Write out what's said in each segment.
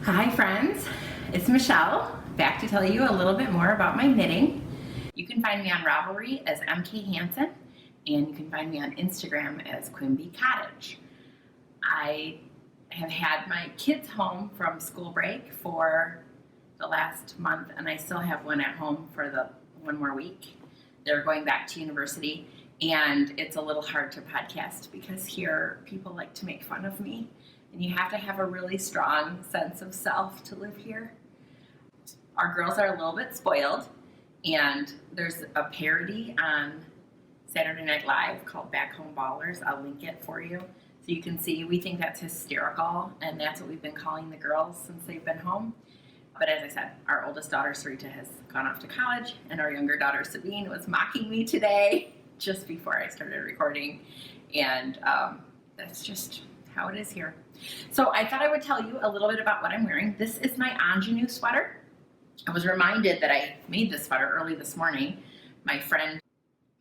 Hi friends, it's Michelle, back to tell you a little bit more about my knitting. You can find me on Ravelry as MK Hansen, and you can find me on Instagram as Quimby Cottage. I have had my kids home from school break for the last month, and I still have one at home for one more week. They're going back to university, and it's a little hard to podcast because here people like to make fun of me. And you have to have a really strong sense of self to live here. Our girls are a little bit spoiled, and there's a parody on Saturday Night Live called Back Home Ballers. I'll link it for you so you can see. We think that's hysterical, and that's what we've been calling the girls since they've been home. But as I said, our oldest daughter, Sarita, has gone off to college, and our younger daughter, Sabine, was mocking me today just before I started recording. And that's just how it is here. So I thought I would tell you a little bit about what I'm wearing. This is my INGENUE sweater. I was reminded that I made this sweater early this morning. My friend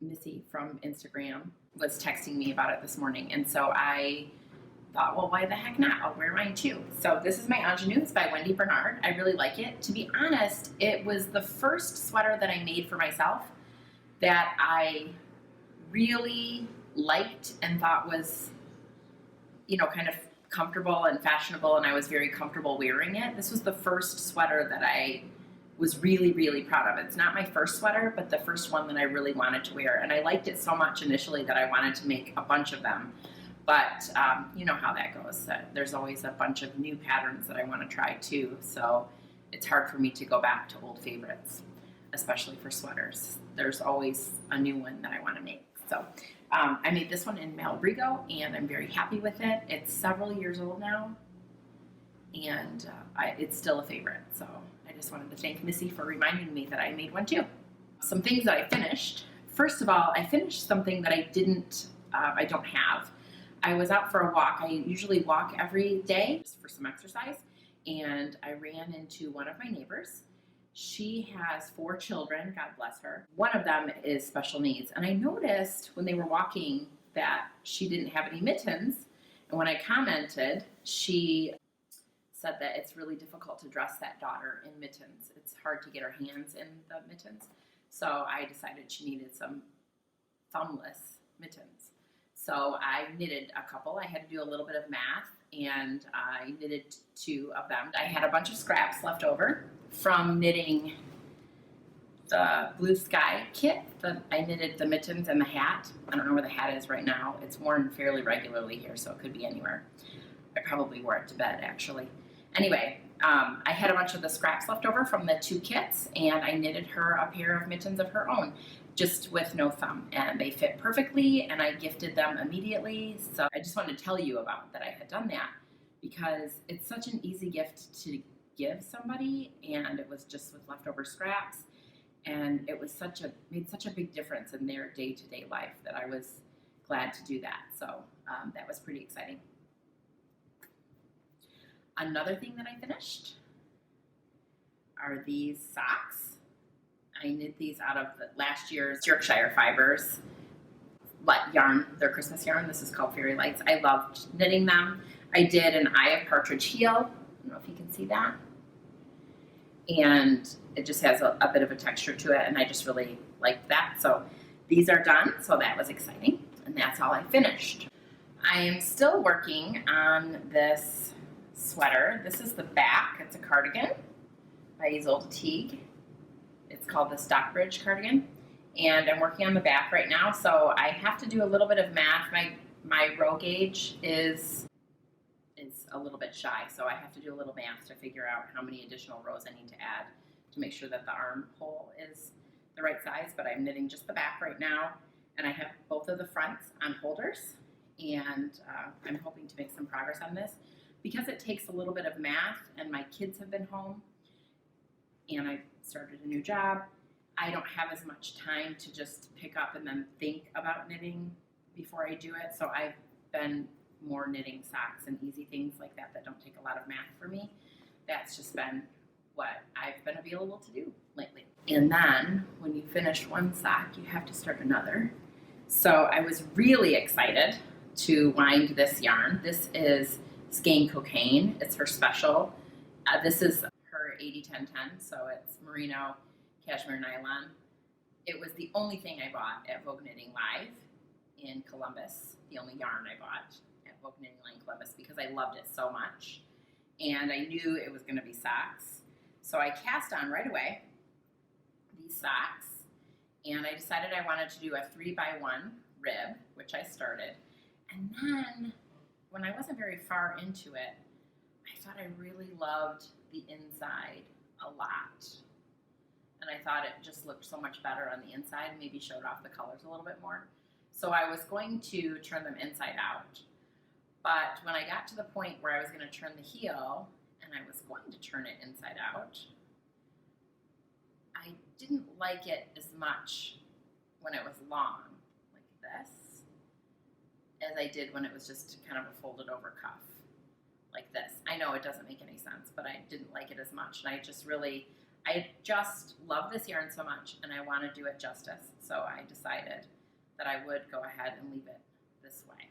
Missy from Instagram was texting me about it this morning, and so I thought, well, why the heck not? I'll wear mine too. So this is my INGENUE. It's by Wendy Bernard. I really like it. To be honest, it was the first sweater that I made for myself that I really liked and thought was, you know, kind of comfortable and fashionable, and I was very comfortable wearing it. This was the first sweater that I was really, really proud of. It's not my first sweater, but the first one that I really wanted to wear, and I liked it so much initially that I wanted to make a bunch of them. But you know how that goes. There's always a bunch of new patterns that I want to try too, so it's hard for me to go back to old favorites, especially for sweaters. There's always a new one that I want to make. So I made this one in Malabrigo, and I'm very happy with it. It's several years old now, and it's still a favorite. So I just wanted to thank Missy for reminding me that I made one too. Some things that I finished. First of all, I finished something that I don't have. I was out for a walk. I usually walk every day just for some exercise, and I ran into one of my neighbors. She has 4 children, God bless her. One of them is special needs. And I noticed when they were walking that she didn't have any mittens. And when I commented, she said that it's really difficult to dress that daughter in mittens. It's hard to get her hands in the mittens. So I decided she needed some thumbless mittens. So I knitted a couple. I had to do a little bit of math, and I knitted 2 of them. I had a bunch of scraps left over from knitting the blue sky kit. I knitted the mittens and the hat. I don't know where the hat is right now. It's worn fairly regularly here, so it could be anywhere. I probably wore it to bed, actually. Anyway, I had a bunch of the scraps left over from the 2 kits, and I knitted her a pair of mittens of her own, just with no thumb, and they fit perfectly, and I gifted them immediately. So I just wanted to tell you about that I had done that, because it's such an easy gift to give somebody, and it was just with leftover scraps, and it was made such a big difference in their day-to-day life that I was glad to do that. So that was pretty exciting. Another thing that I finished are these socks. I knit these out of last year's Yorkshire Fibers yarn, their Christmas yarn. This is called Fairy Lights. I loved knitting them. I did an Eye of Partridge heel. I don't know if you can see that. And it just has a bit of a texture to it, and I just really liked that. So these are done, so that was exciting, and that's all I finished. I am still working on this sweater. This is the back. It's a cardigan by Ysolda Teague. It's called the Stockbridge cardigan, and I'm working on the back right now, so I have to do a little bit of math. My row gauge is a little bit shy, so I have to do a little math to figure out how many additional rows I need to add to make sure that the armhole is the right size. But I'm knitting just the back right now, and I have both of the fronts on holders, and I'm hoping to make some progress on this because it takes a little bit of math, and my kids have been home, and I started a new job. I don't have as much time to just pick up and then think about knitting before I do it, so I've been more knitting socks and easy things like that that don't take a lot of math for me. That's just been what I've been available to do lately. And then when you finish one sock, you have to start another. So I was really excited to wind this yarn. This is Skein Cocaine. It's her special This is her 80-10-10, so it's merino cashmere nylon. It was the only thing I bought at Vogue Knitting Live in Columbus, the only yarn I bought at Vogue Knitting Live in Columbus because I loved it so much. And I knew it was going to be socks. So I cast on right away these socks, and I decided I wanted to do a 3x1 rib, which I started. And then when I wasn't very far into it, I thought I really loved the inside a lot. And I thought it just looked so much better on the inside, maybe showed off the colors a little bit more. So I was going to turn them inside out. But when I got to the point where I was going to turn the heel, and I was going to turn it inside out, I didn't like it as much when it was long, like this, as I did when it was just kind of a folded over cuff, like this. I know it doesn't make any sense, but I didn't like it as much, and I just love this yarn so much, and I want to do it justice, so I decided that I would go ahead and leave it this way.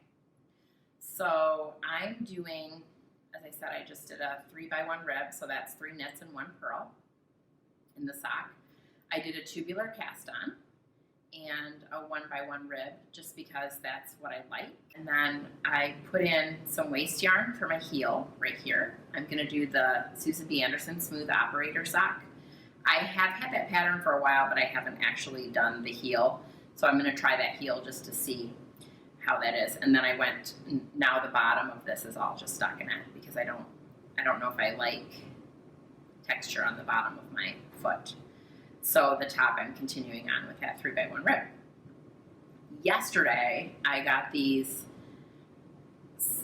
So I'm doing, as I said, I just did a 3x1 rib, so that's 3 knits and 1 purl in the sock. I did a tubular cast on and a 1x1 rib just because that's what I like. And then I put in some waste yarn for my heel right here. I'm going to do the Susan B. Anderson Smooth Operator sock. I have had that pattern for a while, but I haven't actually done the heel. So I'm going to try that heel just to see how that is. And then I went, now the bottom of this is all just stockinette because I don't know if I like texture on the bottom of my foot. So the top I'm continuing on with that 3x1 rib. Yesterday I got these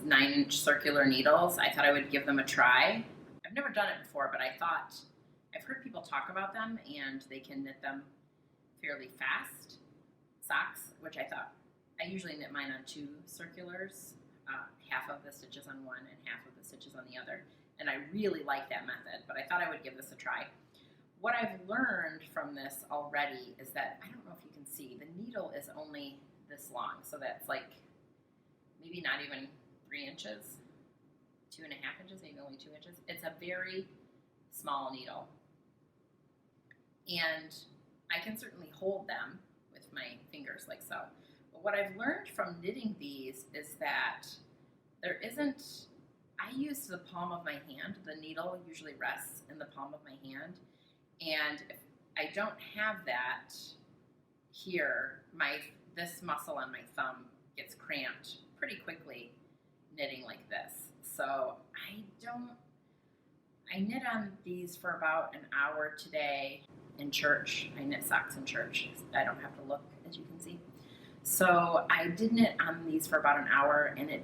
9-inch circular needles. I thought I would give them a try. I've never done it before, but I've heard people talk about them and they can knit them fairly fast. Socks, which I usually knit mine on 2 circulars, half of the stitches on one and half of the stitches on the other. And I really like that method, but I thought I would give this a try. What I've learned from this already is that, I don't know if you can see, the needle is only this long. So that's like maybe not even 3 inches, 2.5 inches, maybe only 2 inches. It's a very small needle. And I can certainly hold them with my fingers like so. But what I've learned from knitting these is that I use the palm of my hand. The needle usually rests in the palm of my hand. And if I don't have that here, this muscle on my thumb gets cramped pretty quickly knitting like this. So I knit on these for about an hour today in church. I knit socks in church. I don't have to look, as you can see. So I did knit on these for about an hour, and it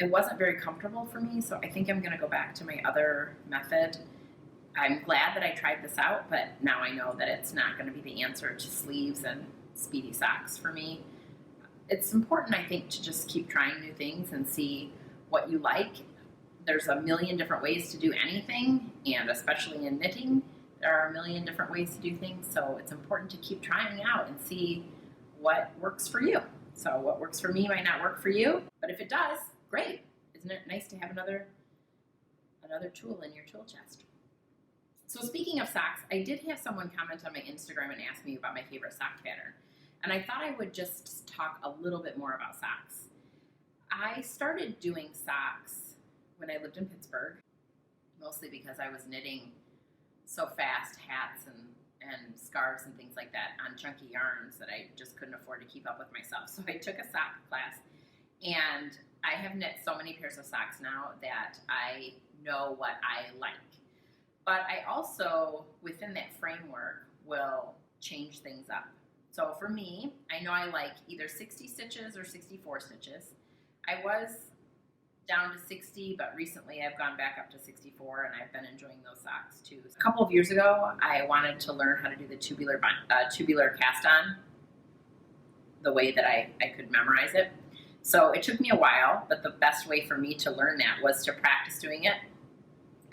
wasn't very comfortable for me, so I think I'm going to go back to my other method. I'm glad that I tried this out, but now I know that it's not going to be the answer to sleeves and speedy socks for me. It's important, I think, to just keep trying new things and see what you like. There's a million different ways to do anything, and especially in knitting, there are a million different ways to do things, so it's important to keep trying out and see what works for you. So what works for me might not work for you, but if it does, great. Isn't it nice to have another tool in your tool chest? So speaking of socks, I did have someone comment on my Instagram and ask me about my favorite sock pattern. And I thought I would just talk a little bit more about socks. I started doing socks when I lived in Pittsburgh, mostly because I was knitting so fast hats and scarves and things like that on chunky yarns that I just couldn't afford to keep up with myself. So I took a sock class, and I have knit so many pairs of socks now that I know what I like. But I also, within that framework, will change things up. So for me, I know I like either 60 stitches or 64 stitches. I was down to 60, but recently I've gone back up to 64, and I've been enjoying those socks too. A couple of years ago, I wanted to learn how to do the tubular cast on the way that I could memorize it. So it took me a while, but the best way for me to learn that was to practice doing it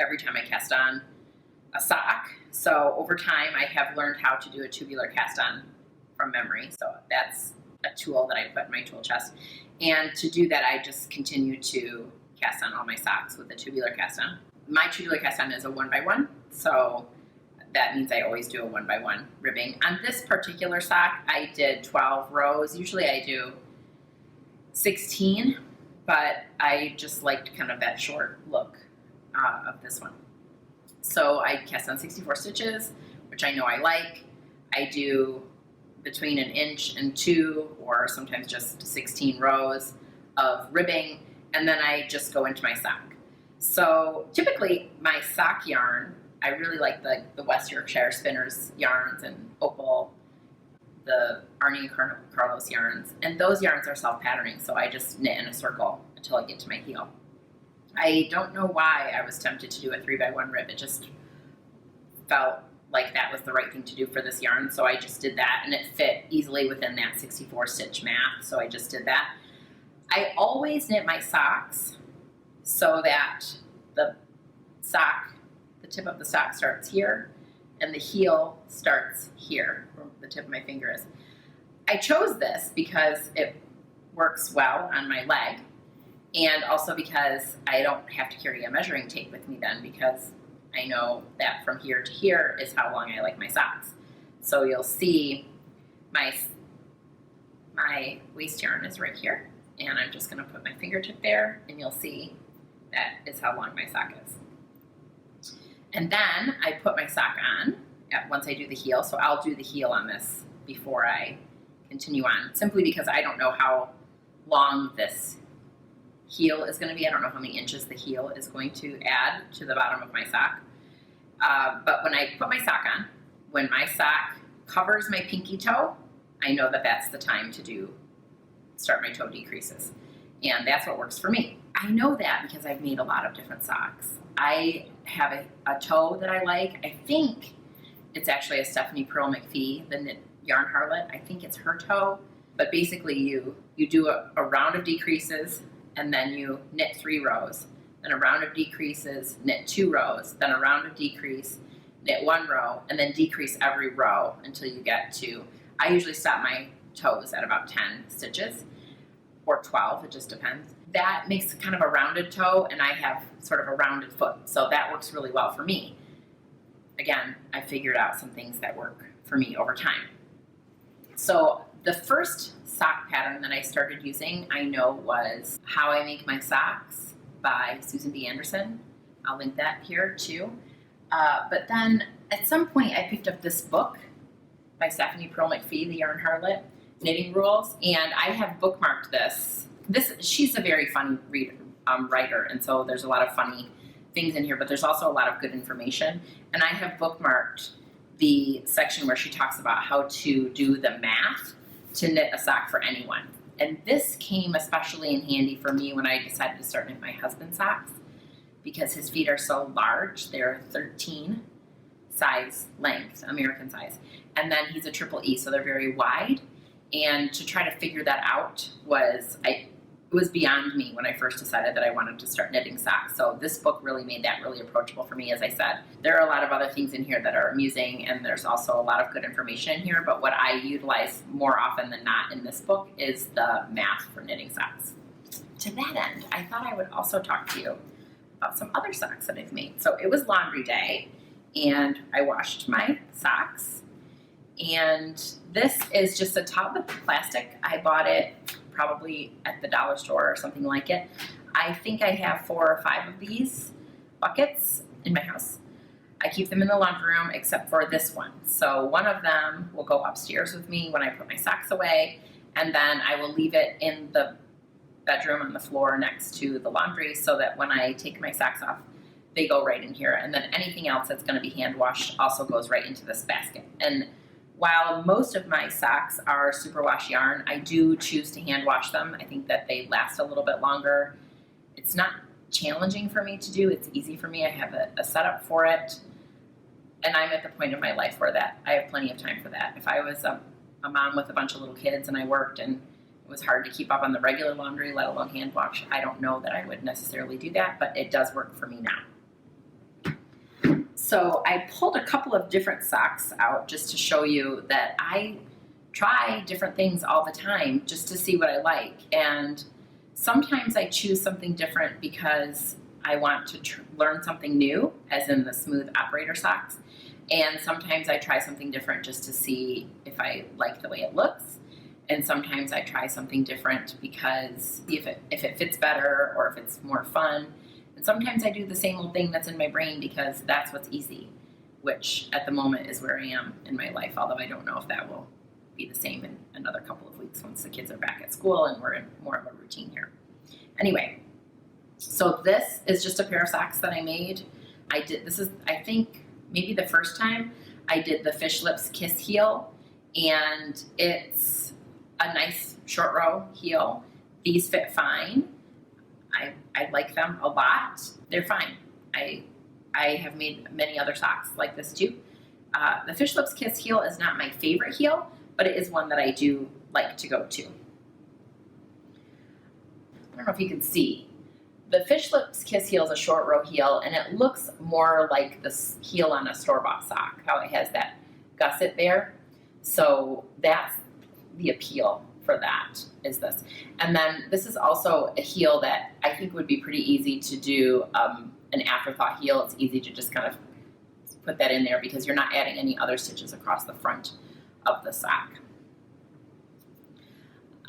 every time I cast on a sock. So over time, I have learned how to do a tubular cast on from memory. So that's a tool that I put in my tool chest. And to do that, I just continue to cast on all my socks with the tubular cast on. my Tubular cast on is a 1x1, so that means I always do a 1x1 ribbing. On this particular sock, I did 12 rows. Usually I do 16, but I just liked kind of that short look of this one. So I cast on 64 stitches, which I know I like. I do between 1 inch and 2, or sometimes just 16 rows of ribbing, and then I just go into my sock. So typically my sock yarn, I really like the West Yorkshire Spinners yarns and Opal, the Arnie and Carlos yarns, and those yarns are self-patterning, so I just knit in a circle until I get to my heel. I don't know why I was tempted to do a 3x1 rib. It just felt like that was the right thing to do for this yarn, so I just did that, and it fit easily within that 64 stitch math, so I just did that. I always knit my socks so that the tip of the sock starts here and the heel starts here, where the tip of my finger is. I chose this because it works well on my leg, and also because I don't have to carry a measuring tape with me then, because I know that from here to here is how long I like my socks. So you'll see my waist yarn is right here, and I'm just going to put my fingertip there, and you'll see that is how long my sock is. And then I put my sock on once I do the heel, so I'll do the heel on this before I continue on, simply because I don't know how long this heel is going to be. I don't know how many inches the heel is going to add to the bottom of my sock. But when I put my sock on, when my sock covers my pinky toe, I know that that's the time to start my toe decreases. And that's what works for me. I know that because I've made a lot of different socks. I have a toe that I like. I think it's actually a Stephanie Pearl McPhee, the knit yarn Harlot. I think it's her toe. But basically you do a round of decreases, and then you knit 3 rows, then a round of decreases, knit 2 rows, then a round of decrease, knit 1 row, and then decrease every row until you get to, I usually stop my toes at about 10 stitches, or 12, it just depends. That makes kind of a rounded toe, and I have sort of a rounded foot, so that works really well for me. Again, I figured out some things that work for me over time. So the first sock pattern that I started using, I know, was How I Make My Socks by Susan B. Anderson. I'll link that here too. But then at some point I picked up this book by Stephanie Pearl McPhee, the Yarn Harlot, Knitting Rules, and I have bookmarked this. She's a very funny writer, and so there's a lot of funny things in here, but there's also a lot of good information. And I have bookmarked the section where she talks about how to do the math to knit a sock for anyone. And this came especially in handy for me when I decided to start knitting my husband's socks, because his feet are so large. They're 13 size length, American size. And then he's a triple E, so they're very wide. And to try to figure that out it was beyond me when I first decided that I wanted to start knitting socks. So this book really made that really approachable for me. As I said, there are a lot of other things in here that are amusing, and there's also a lot of good information in here, but what I utilize more often than not in this book is the math for knitting socks. To that end, I thought I would also talk to you about some other socks that I've made. So it was laundry day, and I washed my socks, and this is just a tub of plastic. I bought it probably at the dollar store or something like it. I think I have 4 or 5 of these buckets in my house. I keep them in the laundry room except for this one. So one of them will go upstairs with me when I put my socks away, and then I will leave it in the bedroom on the floor next to the laundry so that when I take my socks off, they go right in here. And then anything else that's going to be hand washed also goes right into this basket. And while most of my socks are superwash yarn, I do choose to hand wash them. I think that they last a little bit longer. It's not challenging for me to do. It's easy for me. I have a setup for it. And I'm at the point in my life where I have plenty of time for that. If I was a mom with a bunch of little kids and I worked and it was hard to keep up on the regular laundry, let alone hand wash, I don't know that I would necessarily do that, but it does work for me now. So I pulled a couple of different socks out just to show you that I try different things all the time just to see what I like. And sometimes I choose something different because I want to learn something new, as in the smooth operator socks. And sometimes I try something different just to see if I like the way it looks. And sometimes I try something different because see if it fits better or if it's more fun. And sometimes I do the same old thing that's in my brain because that's what's easy, which at the moment is where I am in my life, although I don't know if that will be the same in another couple of weeks once the kids are back at school and we're in more of a routine here. Anyway, so this is just a pair of socks that I made. This is, I think, maybe the first time I did the Fish Lips Kiss heel, and it's a nice short row heel. These fit fine. I like them a lot. They're fine. I have made many other socks like this too. The Fish Lips Kiss heel is not my favorite heel, but it is one that I do like to go to. I don't know if you can see. The Fish Lips Kiss heel is a short row heel, and it looks more like the heel on a store-bought sock, how it has that gusset there. So that's the appeal for that, is this. And then this is also a heel that I think would be pretty easy to do an afterthought heel. It's easy to just kind of put that in there because you're not adding any other stitches across the front of the sock.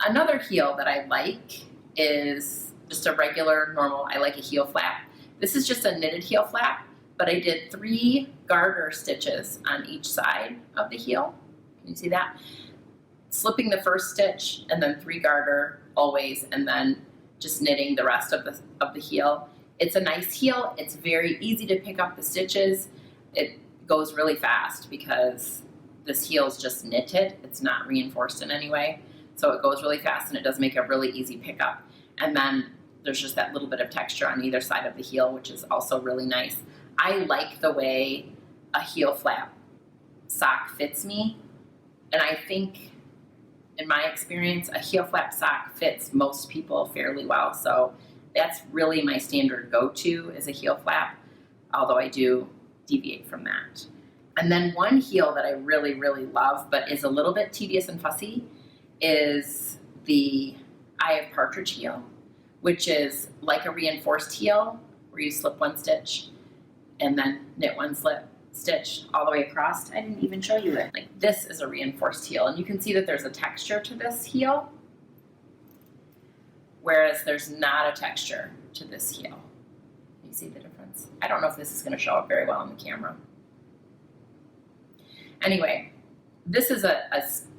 Another heel that I like is just a regular, normal, I like a heel flap. This is just a knitted heel flap, but I did 3 garter stitches on each side of the heel. Can you see that? Slipping the first stitch and then 3 garter always, and then just knitting the rest of the heel. It's a nice heel. It's very easy to pick up the stitches. It goes really fast because this heel is just knitted. It's not reinforced in any way. So it goes really fast and it does make a really easy pickup. And then there's just that little bit of texture on either side of the heel, which is also really nice. I like the way a heel flap sock fits me. And I think, in my experience, a heel flap sock fits most people fairly well. So that's really my standard go-to is a heel flap, although I do deviate from that. And then one heel that I really, really love, but is a little bit tedious and fussy, is the Eye of Partridge heel, which is like a reinforced heel where you slip 1 stitch and then knit 1 slip stitch all the way across. I didn't even show you it. Like, this is a reinforced heel, and you can see that there's a texture to this heel, whereas there's not a texture to this heel. You see the difference? I don't know if this is going to show up very well on the camera. Anyway, this is a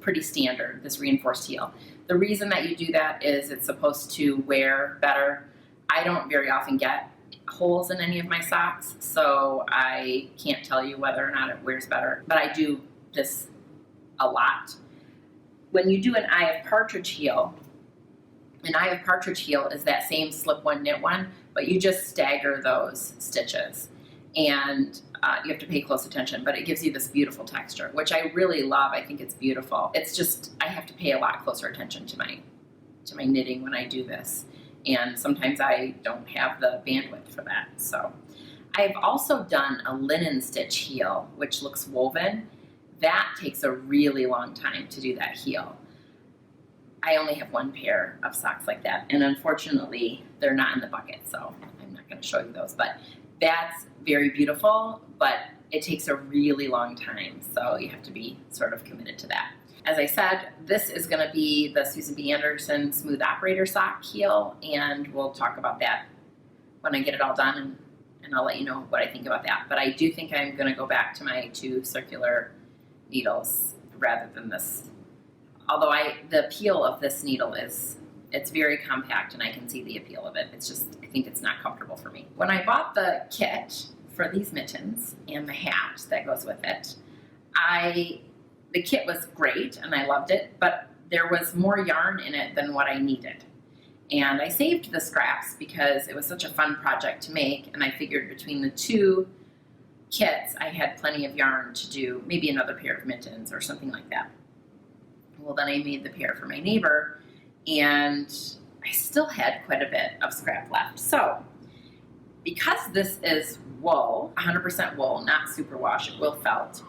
pretty standard, this reinforced heel. The reason that you do that is it's supposed to wear better. I don't very often get holes in any of my socks, so I can't tell you whether or not it wears better, but I do this a lot. When you do an Eye of Partridge heel, an Eye of Partridge heel is that same slip 1, knit 1, but you just stagger those stitches, and you have to pay close attention, but it gives you this beautiful texture, which I really love. I think it's beautiful. It's just, I have to pay a lot closer attention to my knitting when I do this. And sometimes I don't have the bandwidth for that. So I've also done a linen stitch heel, which looks woven. That takes a really long time to do that heel. I only have 1 pair of socks like that, and unfortunately they're not in the bucket, so I'm not going to show you those, but that's very beautiful, but it takes a really long time, so you have to be sort of committed to that. As I said, this is going to be the Susan B. Anderson Smooth Operator Sock heel, and we'll talk about that when I get it all done, and I'll let you know what I think about that. But I do think I'm going to go back to my 2 circular needles rather than this. Although the appeal of this needle is, it's very compact and I can see the appeal of it. It's just, I think it's not comfortable for me. When I bought the kit for these mittens and the hat that goes with it, the kit was great and I loved it, but there was more yarn in it than what I needed. And I saved the scraps because it was such a fun project to make, and I figured between the 2 kits I had plenty of yarn to do maybe another pair of mittens or something like that. Well, then I made the pair for my neighbor, and I still had quite a bit of scrap left. So, because this is wool, 100% wool, not superwash, wool felt,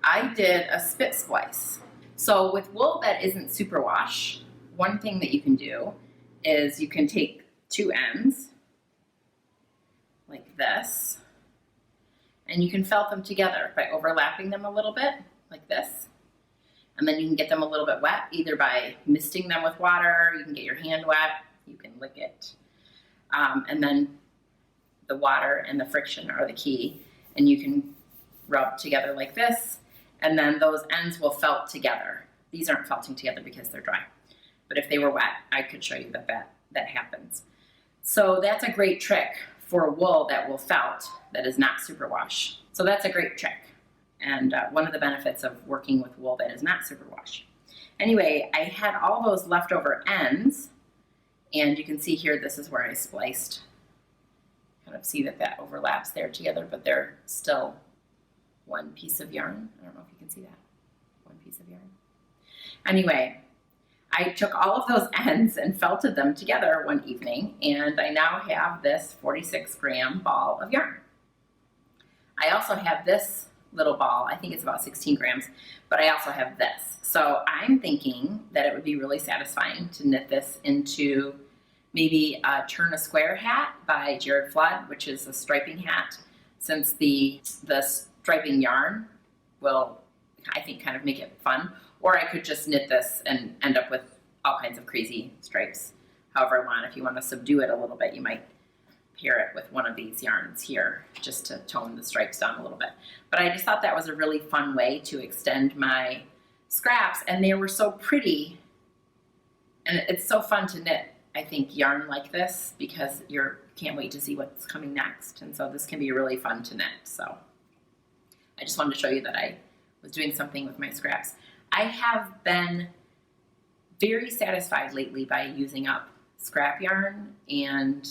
I did a spit splice. So with wool that isn't superwash, one thing that you can do is you can take 2 ends like this. And you can felt them together by overlapping them a little bit, like this. And then you can get them a little bit wet, either by misting them with water, you can get your hand wet, you can lick it. And then the water and the friction are the key. And you can rub together like this, and then those ends will felt together. These aren't felting together because they're dry. But if they were wet, I could show you that happens. So that's a great trick for wool that will felt, that is not superwash. So that's a great trick. And one of the benefits of working with wool that is not superwash. Anyway, I had all those leftover ends, and you can see here, this is where I spliced. Kind of see that overlaps there together, but they're still one piece of yarn. I don't know if you can see that. One piece of yarn. Anyway, I took all of those ends and felted them together one evening, and I now have this 46-gram ball of yarn. I also have this little ball, I think it's about 16 grams, but I also have this. So I'm thinking that it would be really satisfying to knit this into maybe a Turn a Square hat by Jared Flood, which is a striping hat, since the striping yarn will, I think, kind of make it fun. Or I could just knit this and end up with all kinds of crazy stripes, however I want. If you want to subdue it a little bit, you might pair it with one of these yarns here just to tone the stripes down a little bit. But I just thought that was a really fun way to extend my scraps, and they were so pretty, and it's so fun to knit, I think, yarn like this, because you can't wait to see what's coming next, and so this can be really fun to knit. So I just wanted to show you that I was doing something with my scraps. I have been very satisfied lately by using up scrap yarn, and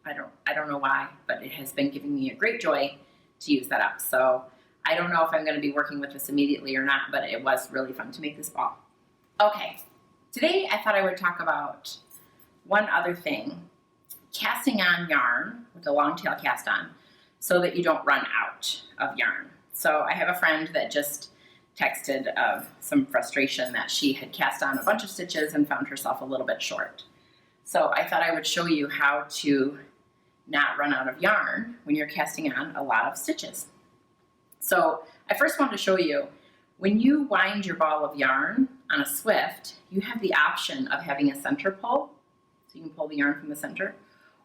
I don't know why, but it has been giving me a great joy to use that up. So I don't know if I'm going to be working with this immediately or not, but it was really fun to make this ball. Okay, today I thought I would talk about one other thing, casting on yarn with a long tail cast on so that you don't run out of yarn. So I have a friend that just texted of some frustration that she had cast on a bunch of stitches and found herself a little bit short. So I thought I would show you how to not run out of yarn when you're casting on a lot of stitches. So I first want to show you, when you wind your ball of yarn on a Swift, you have the option of having a center pull. So you can pull the yarn from the center,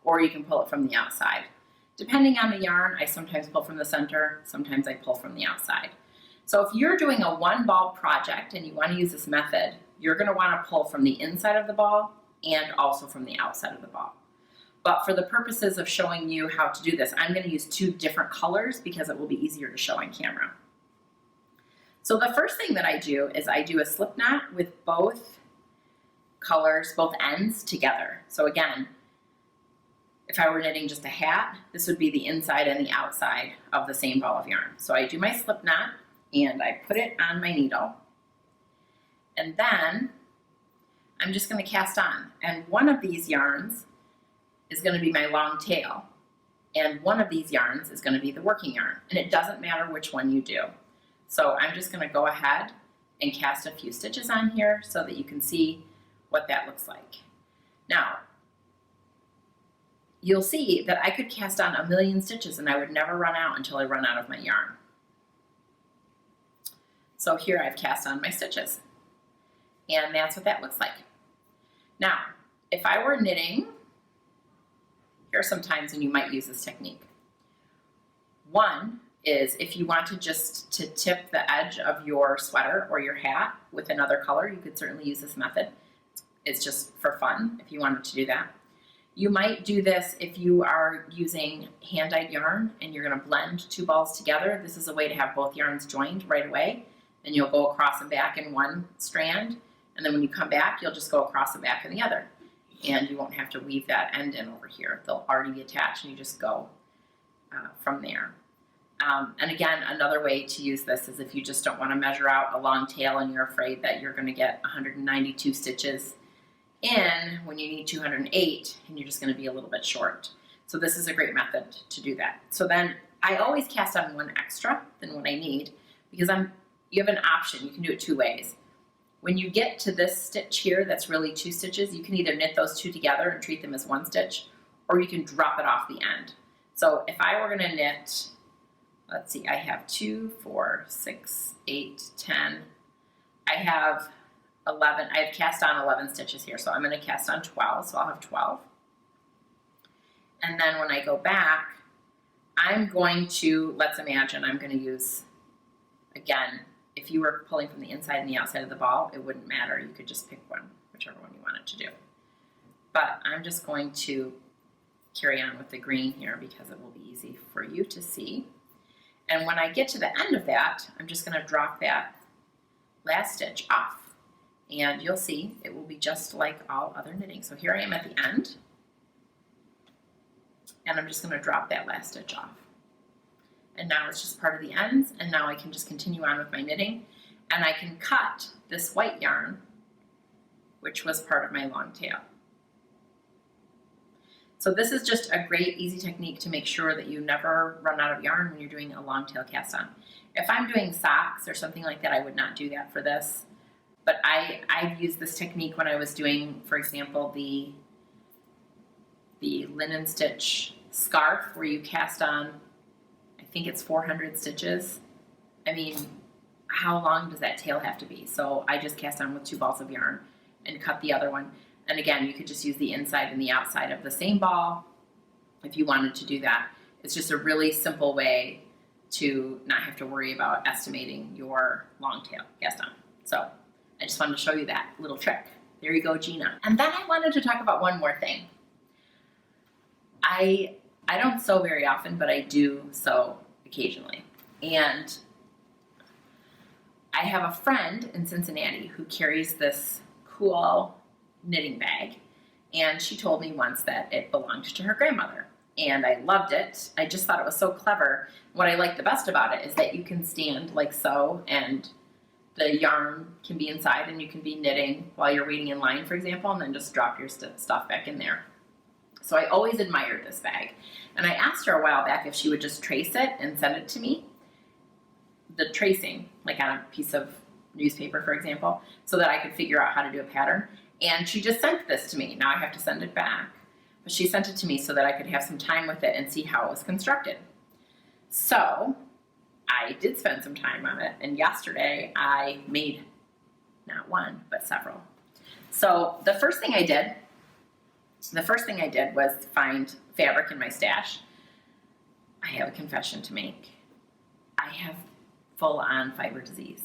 or you can pull it from the outside. Depending on the yarn, I sometimes pull from the center, sometimes I pull from the outside. So if you're doing a one ball project and you want to use this method, you're going to want to pull from the inside of the ball and also from the outside of the ball. But for the purposes of showing you how to do this, I'm going to use two different colors because it will be easier to show on camera. So the first thing that I do is I do a slip knot with both colors, both ends together. So again, if I were knitting just a hat, this would be the inside and the outside of the same ball of yarn. So I do my slip knot and I put it on my needle, and then I'm just going to cast on. And one of these yarns is going to be my long tail, and one of these yarns is going to be the working yarn, and it doesn't matter which one you do. So I'm just going to go ahead and cast a few stitches on here so that you can see what that looks like. Now, you'll see that I could cast on a million stitches and I would never run out until I run out of my yarn. So here I've cast on my stitches, and that's what that looks like. Now, if I were knitting, here are some times when you might use this technique. One is if you want to just to tip the edge of your sweater or your hat with another color, you could certainly use this method. It's just for fun if you wanted to do that. You might do this if you are using hand-dyed yarn and you're going to blend two balls together. This is a way to have both yarns joined right away. And you'll go across and back in one strand, and then when you come back, you'll just go across and back in the other. And you won't have to weave that end in over here. They'll already be attached, and you just go from there. And again, another way to use this is if you just don't want to measure out a long tail and you're afraid that you're going to get 192 stitches in when you need 208, and you're just going to be a little bit short. So this is a great method to do that. So then I always cast on one extra than what I need, because you have an option. You can do it two ways. When you get to this stitch here that's really two stitches, you can either knit those two together and treat them as one stitch, or you can drop it off the end. So if I were gonna knit, let's see, I have 2, 4, 6, 8, 10, I have 11, I have cast on 11 stitches here, so I'm gonna cast on 12, so I'll have 12. And then when I go back, I'm going to, let's imagine I'm gonna use, again, if you were pulling from the inside and the outside of the ball, it wouldn't matter. You could just pick one, whichever one you wanted to do. But I'm just going to carry on with the green here because it will be easy for you to see. And when I get to the end of that, I'm just gonna drop that last stitch off. And you'll see it will be just like all other knitting. So here I am at the end, and I'm just gonna drop that last stitch off. And now it's just part of the ends, and now I can just continue on with my knitting, and I can cut this white yarn, which was part of my long tail. So this is just a great, easy technique to make sure that you never run out of yarn when you're doing a long tail cast on. If I'm doing socks or something like that, I would not do that for this. But I've used this technique when I was doing, for example, the linen stitch scarf where you cast on, I think it's 400 stitches. I mean, how long does that tail have to be? So I just cast on with 2 balls of yarn and cut the other one. And again, you could just use the inside and the outside of the same ball if you wanted to do that. It's just a really simple way to not have to worry about estimating your long tail cast on. So I just wanted to show you that little trick. There you go, Gina. And then I wanted to talk about one more thing. I don't sew very often, but I do sew occasionally. And I have a friend in Cincinnati who carries this cool knitting bag, and she told me once that it belonged to her grandmother, and I loved it. I just thought it was so clever. What I like the best about it is that you can stand like so, and the yarn can be inside, and you can be knitting while you're waiting in line, for example, and then just drop your stuff back in there. So I always admired this bag, and I asked her a while back if she would just trace it and send it to me, the tracing, like on a piece of newspaper, for example, so that I could figure out how to do a pattern. And she just sent this to me. Now I have to send it back. But she sent it to me so that I could have some time with it and see how it was constructed. So I did spend some time on it. And yesterday I made not one, but several. So the first thing I did was find fabric in my stash. I have a confession to make. I have full-on fiber disease.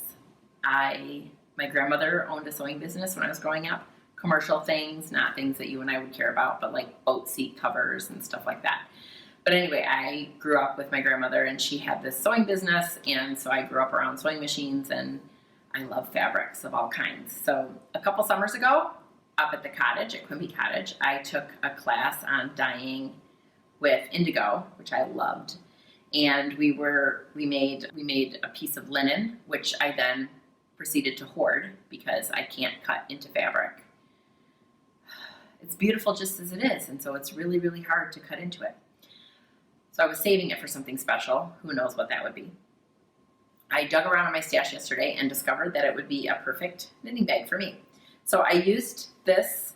My grandmother owned a sewing business when I was growing up. Commercial things, not things that you and I would care about, but like boat seat covers and stuff like that. But anyway, I grew up with my grandmother, and she had this sewing business, and so I grew up around sewing machines, and I love fabrics of all kinds. So a couple summers ago, up at the cottage, at Quimby Cottage, I took a class on dyeing with indigo, which I loved. And we made a piece of linen, which I then proceeded to hoard because I can't cut into fabric. It's beautiful just as it is, and so it's really, really hard to cut into it. So I was saving it for something special. Who knows what that would be. I dug around in my stash yesterday and discovered that it would be a perfect knitting bag for me. So I used this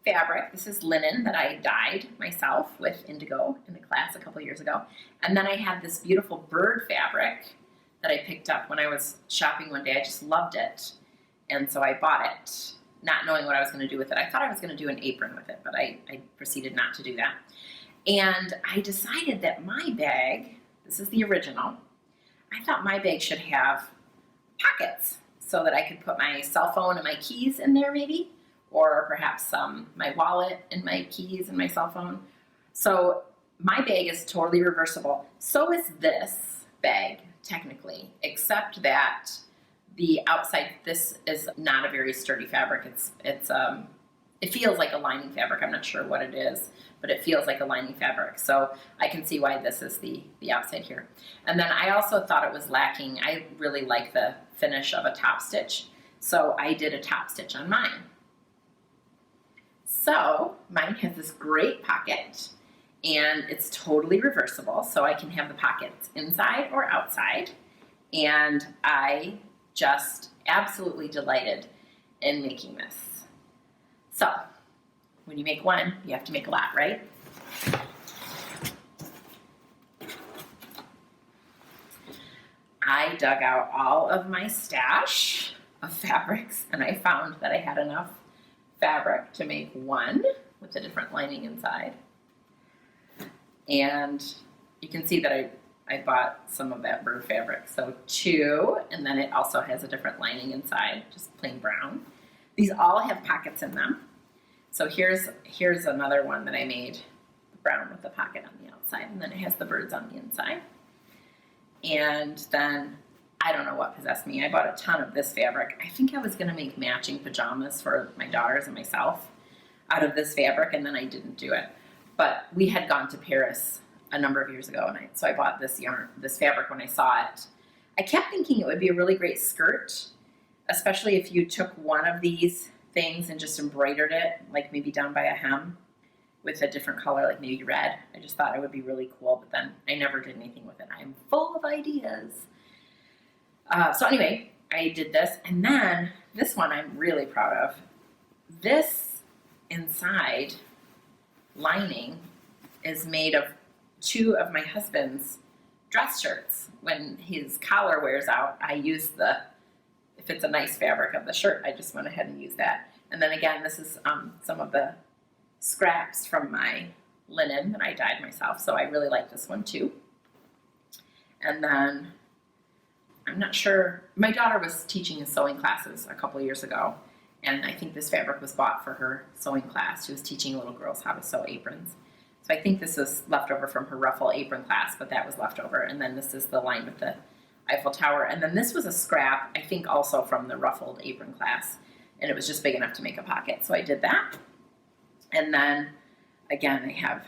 fabric. This is linen that I dyed myself with indigo in the class a couple years ago. And then I had this beautiful bird fabric that I picked up when I was shopping one day. I just loved it. And so I bought it, not knowing what I was going to do with it. I thought I was going to do an apron with it, but I proceeded not to do that. And I decided that my bag, this is the original, I thought my bag should have pockets so that I could put my cell phone and my keys in there maybe, or perhaps my wallet and my keys and my cell phone. So my bag is totally reversible. So is this bag, technically, except that the outside, this is not a very sturdy fabric. It feels like a lining fabric. I'm not sure what it is, but it feels like a lining fabric. So I can see why this is the outside here. And then I also thought it was lacking. I really like the finish of a top stitch. So I did a top stitch on mine. So mine has this great pocket, and it's totally reversible. So I can have the pockets inside or outside. And I just absolutely delighted in making this. So when you make one, you have to make a lot, right? dug out all of my stash of fabrics, and I found that I had enough fabric to make one with a different lining inside. And you can see that I bought some of that bird fabric, so 2, and then it also has a different lining inside, just plain brown. These all have pockets in them. So here's another one that I made, brown with the pocket on the outside, and then it has the birds on the inside. And then, I don't know what possessed me, I bought a ton of this fabric. I think I was gonna make matching pajamas for my daughters and myself out of this fabric, and then I didn't do it. But we had gone to Paris a number of years ago, and so I bought this fabric when I saw it. I kept thinking it would be a really great skirt, especially if you took one of these things and just embroidered it, like maybe down by a hem with a different color, like maybe red. I just thought it would be really cool, but then I never did anything with it. I'm full of ideas. So anyway, I did this, and then this one I'm really proud of. This inside lining is made of 2 of my husband's dress shirts. When his collar wears out, I use if it's a nice fabric of the shirt, I just went ahead and used that. And then again, this is some of the scraps from my linen that I dyed myself, so I really like this one too. And then, I'm not sure, my daughter was teaching sewing classes a couple years ago, and I think this fabric was bought for her sewing class. She was teaching little girls how to sew aprons. So I think this was left over from her ruffle apron class, but that was left over. And then this is the line with the Eiffel Tower. And then this was a scrap, I think also from the ruffled apron class. And it was just big enough to make a pocket. So I did that. And then, again, I have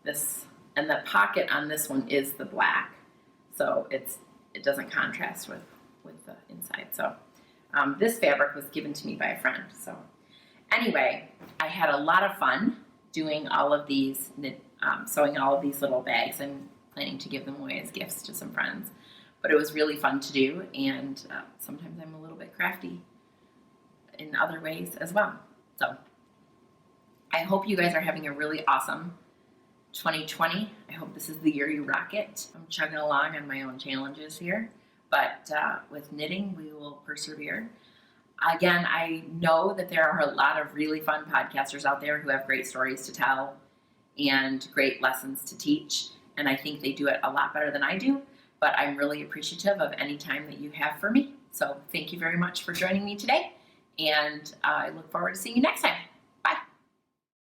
this, and the pocket on this one is the black. So it doesn't contrast with the inside. So this fabric was given to me by a friend. So anyway, I had a lot of fun doing all of these, sewing all of these little bags. I'm planning to give them away as gifts to some friends. But it was really fun to do, and sometimes I'm a little bit crafty in other ways as well. So I hope you guys are having a really awesome 2020. I hope this is the year you rock it. I'm chugging along on my own challenges here, but with knitting, we will persevere. Again, I know that there are a lot of really fun podcasters out there who have great stories to tell and great lessons to teach, and I think they do it a lot better than I do, but I'm really appreciative of any time that you have for me. So thank you very much for joining me today, and I look forward to seeing you next time.